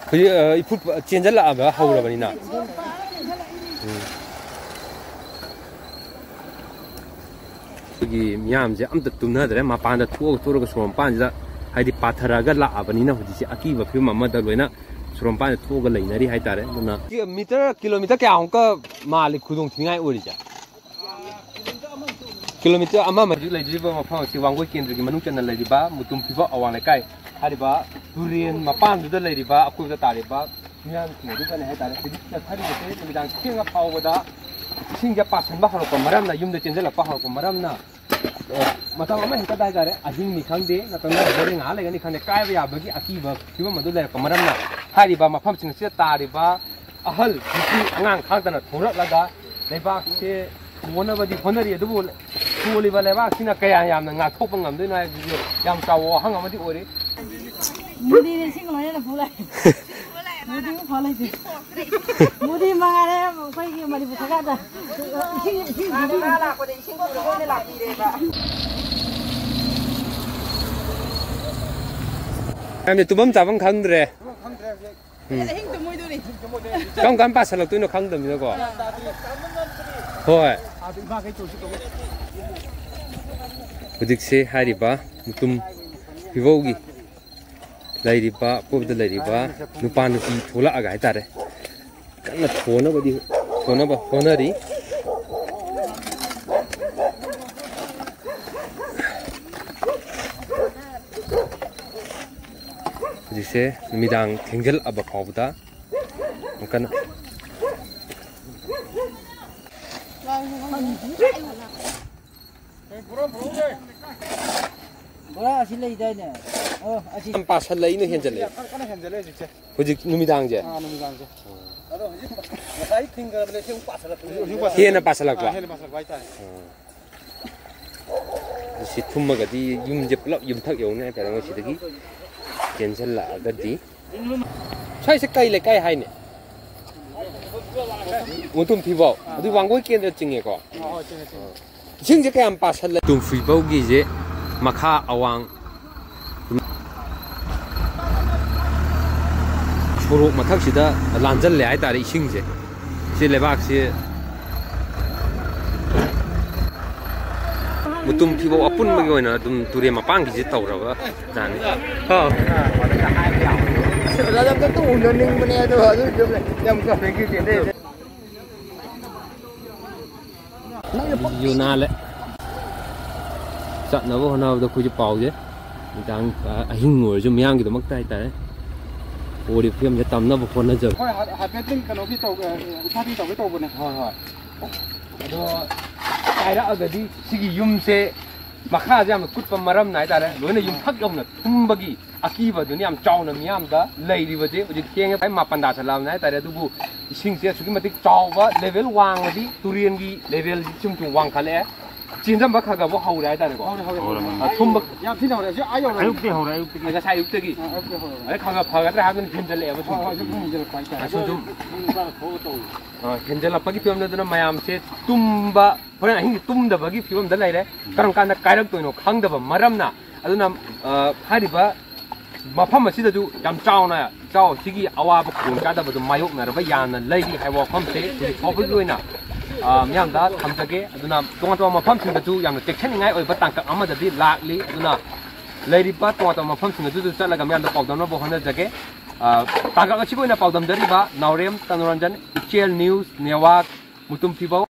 그 이프 찐잘라면 하우라버니나. 여기 미암제 아무도 뚫나더래 마판다 투어가 소롬판자 하이디 파타라가 라아버니나 호지시 아키바 피 마마다 로이나 소롬판에 투어가 레이나리 하이타레 누나 킬로미터 ꯀꯌꯥꯃꯨꯛꯀ ꯃꯥꯜꯂꯤ ꯈꯨꯗꯣꯡ ꯊꯤꯅꯤꯡꯉꯥꯏ ꯑꯣꯏꯔꯤꯖꯦ ꯀꯤꯂꯣꯃꯤꯇꯔ ꯑꯃꯗꯤ ꯂꯩꯖꯔꯤꯕ ꯃꯐꯝ ꯑꯁꯤ ꯋꯥꯡꯒꯣꯏ ꯀꯦꯟꯗ꯭ꯔꯒꯤ ꯃꯅꯨꯡ ꯆꯟꯅ ꯂꯩꯔꯤꯕ ꯃꯨꯇꯨꯝ ꯐꯤꯕ ꯑꯋꯥꯡ ꯂꯩꯀꯥꯏ ꯍꯥꯏꯔꯤꯕ ꯇꯨꯔꯦꯟ ꯃꯄꯥꯟꯗꯨꯗ ꯂꯩꯔꯤꯕ ꯑꯀꯣꯏꯕꯗ ꯇꯥꯔꯤꯕ ꯃꯤꯌꯥꯝꯁꯤꯡ ꯑꯗꯨꯗꯅꯤ ꯍꯥꯏꯇꯥꯔꯦ ꯍꯧꯖꯤꯛ ꯆꯠꯊꯔꯤꯕꯁꯦ ꯅꯨꯃꯤꯗꯥꯡ ꯊꯦꯡꯉ ꯐꯥꯎꯕꯗ ꯏꯁꯤꯡꯁꯦ ꯄꯥꯁꯟꯕ ꯍꯧꯔꯛꯄ ꯃꯔꯝꯅ ꯌꯨꯝꯗ ꯆꯦꯟꯖꯜꯂꯛꯄ ꯍꯧꯔꯛꯄ ꯃꯔꯝꯅ ꯃꯇꯝ ꯑꯃ ꯍꯦꯛꯇꯗ ꯍꯥꯏꯇꯥꯔꯦ ꯑꯍꯤꯡꯅꯤ ꯈꯪꯗꯦ ꯅꯠꯇ꯭ꯔꯒ ꯍꯣꯔꯦꯟ ꯉꯥꯏꯍꯥꯛ ꯂꯩꯒꯅꯤ ꯈꯪꯗꯦ ꯀꯥꯏꯕ ꯌꯥꯕꯒꯤ ꯑꯀꯤꯕ ꯐꯤꯕꯝ ꯑꯗꯨ ꯂꯩꯔꯛꯄ ꯃꯔꯝꯅ ꯍꯥꯏꯔꯤꯕ ꯃꯐꯝꯁꯤꯡ ꯑꯁꯤꯗ ꯇꯥꯔꯤꯕ ꯑꯍꯜ ꯅꯨꯄꯤ ꯑꯉꯥꯡ ꯈꯥꯛꯇꯅ ꯊꯣꯔꯛꯂꯒ ꯂꯩꯕꯥꯛꯁꯦ ꯊꯣꯟꯅꯕꯗꯤ ꯍꯣꯠꯅꯔꯤ ꯑꯗꯨꯕꯨ ꯊꯣꯜꯂꯤꯕ ꯂꯩꯕꯥꯛꯁꯤꯅ ꯀꯌꯥ ꯌꯥꯝꯅ ꯉꯥꯛꯊꯣꯛꯄ ꯉꯝꯗꯣꯏꯅꯣ ꯍꯥꯏꯕꯁꯤꯁꯨ ꯌꯥꯝ ꯆꯥꯎꯕ ꯋꯥꯍꯪ ꯑꯃꯗꯤ ꯑꯣꯏꯔꯤ 무디는 싱글하냐 불라. 무디는 벌레지. 무디 망하네 거기 말이 붙어가자. 나라라고 돼 싱글로 오늘 라비래봐. 근데 두번 잡은 강들에. 행도 모이더니. 깜깜 빠살럭 뜨는 강들이고. ꯍꯣꯏ ꯍꯧꯖꯤꯛꯁꯦ ꯍꯥꯏꯔꯤꯕ ꯃꯨꯇꯨꯝ ꯐꯤꯕꯧꯒꯤ ꯂꯩꯔꯤꯕ ꯑꯀꯣꯏꯕꯗ ꯂꯩꯔꯤꯕ ꯅꯨꯄꯥ ꯅꯨꯄꯤ ꯊꯣꯛꯂꯛꯑꯒ ꯍꯥꯏꯇꯥꯔꯦ ꯀꯟꯅ ꯊꯣꯟꯅꯕ ꯍꯣꯠꯅꯔꯤ ꯍꯧꯖꯤꯛꯁꯦ ꯅꯨꯃꯤꯗꯥꯡ ꯊꯦꯡꯖꯜꯂꯛꯑꯕ ꯐꯥꯎꯕꯗ ꯀꯟꯅ 뭐야 실례이다네. 아시. 빠살레이는 현절래. 호직 누미당제. 누미당제. 아도 호직 사이 팅가블레 생 빠살라. 헤나 빠살라고. 헤나 빠살라고 하이다. 시 툼마가디 윰제 플럽 윰탁 요네 배랑 시득이 겐셀라가디. 차이 색깔이 레까이 하이네. 무tum 피보. 어디 왕고이 깬데 찡이고. 찡제 그냥 빠살라. tum 피보기 이제 마카 아왕 소록 마탁시다 란절레 하이따레 이싱제 시 레박시 무tum 피보 아뿐하게 오이나 좀 둘이 마빵기지 떠오라고 나네 나도 또 운전행 분에도 아주 좀 양가 베기 되는데 유나레 ꯆꯠꯅꯕ ꯍꯣꯠꯅꯕꯗ ꯑꯩꯈꯣꯏꯁꯨ ꯄꯥꯎꯁꯦ ꯅꯨꯡꯗꯥꯡ ꯑꯍꯤꯡ ꯑꯣꯏꯔꯁꯨ ꯃꯤꯌꯥꯝꯒꯤꯗꯃꯛꯇ ꯍꯥꯏꯇꯥꯔꯦ ꯑꯣꯏꯔꯤꯕ ꯐꯤꯕꯝꯁꯦ ꯇꯝꯅꯕ ꯍꯣꯠꯅꯖꯕ ꯍꯣꯏ ꯍꯥꯏꯐꯦꯠꯇꯪ ꯀꯩꯅꯣꯒꯤ ꯏꯁꯥꯗꯤ ꯇꯧꯒꯦ ꯇꯧꯕꯅꯦ ꯍꯣꯏ ꯑꯗꯣ ꯀꯥꯏꯔꯛꯑꯒꯗꯤ ꯁꯤꯒꯤ ꯌꯨꯝꯁꯦ ꯃꯈꯥꯁꯦ ꯌꯥꯝꯅ ꯀꯨꯠꯄ ꯃꯔꯝꯅ ꯍꯥꯏꯇꯥꯔꯦ ꯂꯣꯏꯅ ꯌꯨꯝꯊꯛ ꯌꯧꯅ ꯊꯨꯝꯕꯒꯤ ꯑꯀꯤꯕꯗꯨꯅ ꯌꯥꯝ ꯆꯥꯎꯅ ꯃꯤꯌꯥꯝꯗ ꯂꯩꯔꯤꯕꯁꯦ ꯍꯧꯖꯤꯛ ꯊꯦꯡꯉꯦ 8 ꯇꯥꯁꯜꯂꯛꯑꯕꯅꯦ ꯍꯥꯏꯇꯥꯔꯦ ꯑꯗꯨꯕꯨ ꯏꯁꯤꯡꯁꯦ ꯑꯁꯨꯛꯀꯤ ꯃꯇꯤꯛ ꯆꯥꯎꯕ ꯂꯦꯚꯦꯜ ꯋꯥꯡꯉꯗꯤ ꯇꯨꯔꯦꯟꯒꯤ ꯂꯦꯚꯦꯜꯁꯤ ꯁꯨꯝ ꯋꯥꯡꯈꯠꯂꯛꯑꯦ ꯆꯦꯟꯖꯟꯕ ꯈꯒꯕꯨ ꯍꯧꯔꯦ ꯍꯥꯏꯇꯥꯔꯦꯀꯣ ꯊꯨꯝꯕ ꯌꯥꯝ ꯊꯤꯅ ꯍꯧꯔꯦ ꯁꯤ ꯑꯌꯧꯔꯦ ꯑꯌꯨꯛꯇꯤ ꯍꯧꯔꯦ ꯉꯁꯥꯏ ꯑꯌꯨꯛꯇꯒꯤ ꯑꯗꯩ ꯈꯒ ꯐꯒꯗ꯭ꯔꯥ ꯍꯥꯏꯕꯗꯨꯅ ꯍꯦꯟꯖꯜꯂꯛꯑꯦꯕ ꯍꯦꯟꯖꯜꯂꯛꯄꯒꯤ ꯐꯤꯕꯝꯗꯨꯅ ꯃꯌꯥꯝꯁꯦ ꯇꯨꯝꯕ ꯍꯣꯔꯦꯟ ꯑꯍꯤꯡ ꯇꯨꯝꯗꯕꯒꯤ ꯐꯤꯕꯝꯗ ꯂꯩꯔꯦ ꯀꯔꯝ ꯀꯥꯟꯗ ꯀꯥꯏꯔꯛꯇꯣꯏꯅꯣ ꯈꯪꯗꯕ ꯃꯔꯝꯅ ꯑꯗꯨꯅ ꯍꯥꯏꯔꯤꯕ ꯃꯐꯝ ꯑꯁꯤꯗꯁꯨ ꯌꯥꯝ ꯆꯥꯎꯅ ꯁꯤꯒꯤ ꯑꯋꯥꯕ ꯈꯨꯗꯣꯡꯆꯥꯗꯕꯗꯨ ꯃꯥꯌꯣꯛꯅꯔꯕ ꯌꯥꯝꯅ ꯂꯩꯔꯤ ꯍꯥꯏꯕ ꯋꯥꯐꯝꯁꯦ ꯍꯧꯖꯤꯛ ꯐꯥꯎꯕꯒꯤ ꯑꯣꯏꯅ ꯃꯤꯌꯥꯝꯗ ꯊꯝꯖꯒꯦ ꯑꯗꯨꯅ ꯇꯣꯉꯥꯟ ꯇꯣꯉꯥꯟꯕ ꯃꯐꯝꯁꯤꯡꯗꯁꯨ ꯌꯥꯝꯅ ꯆꯦꯛꯁꯤꯟꯅꯤꯡꯉꯥꯏ ꯑꯣꯏꯕ ꯇꯥꯡꯀꯛ ꯑꯃꯗꯗꯤ ꯂꯥꯛꯂꯤ ꯑꯗꯨꯅ ꯂꯩꯔꯤꯕ ꯇꯣꯉꯥꯟ ꯇꯣꯉꯥꯟꯕ ꯃꯐꯝꯁꯤꯡ ꯑꯗꯨꯗ ꯆꯠꯂꯒ ꯃꯤꯌꯥꯝꯗ ꯄꯥꯎꯗꯝꯅꯕ ꯍꯣꯠꯅꯖꯒꯦ ꯇꯥꯡꯀꯛ ꯑꯁꯤꯒꯤ ꯑꯣꯏꯅ ꯄꯥꯎꯗꯝꯖꯔꯤꯕ ꯅꯥꯎꯔꯦꯝ ꯇꯅꯨꯔꯟꯖꯟ ꯏꯆꯦꯜ ꯅ꯭ꯌꯨꯁ ꯅꯦꯋꯥꯛ ꯃꯨꯇꯨꯝ ꯐꯤꯕꯧ